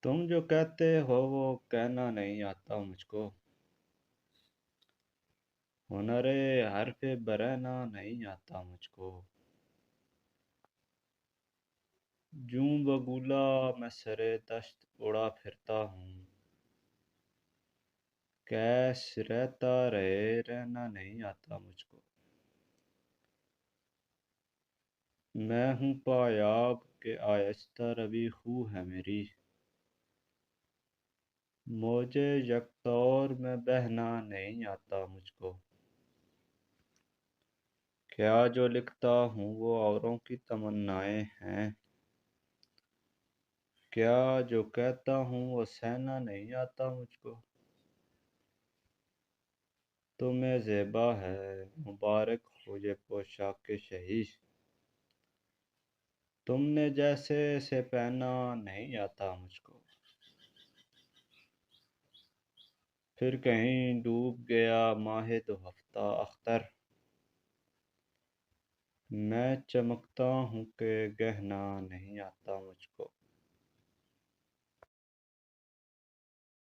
तुम जो कहते हो वो कहना नहीं आता मुझको। हुनरे हरफ़ बरहना नहीं आता मुझको। जूं बगुला मैं सरे दश्त उड़ा फिरता हूँ। कैस रहता रहे रहना नहीं आता मुझको। मैं हूँ पायाब के आहिस्ता रवी खू है मेरी। मौजे यकतौर में बहना नहीं आता मुझको। क्या जो लिखता हूँ वो औरों की तमन्नाएं हैं। क्या जो कहता हूँ वो सहना नहीं आता मुझको। तुम्हें ज़ेबा है मुबारक हो ये पोशाक शही। तुमने जैसे से पहना नहीं आता मुझको। फिर कहीं डूब गया माहे दो हफ्ता अख्तर। मैं चमकता हूँ कि गहना नहीं आता मुझको।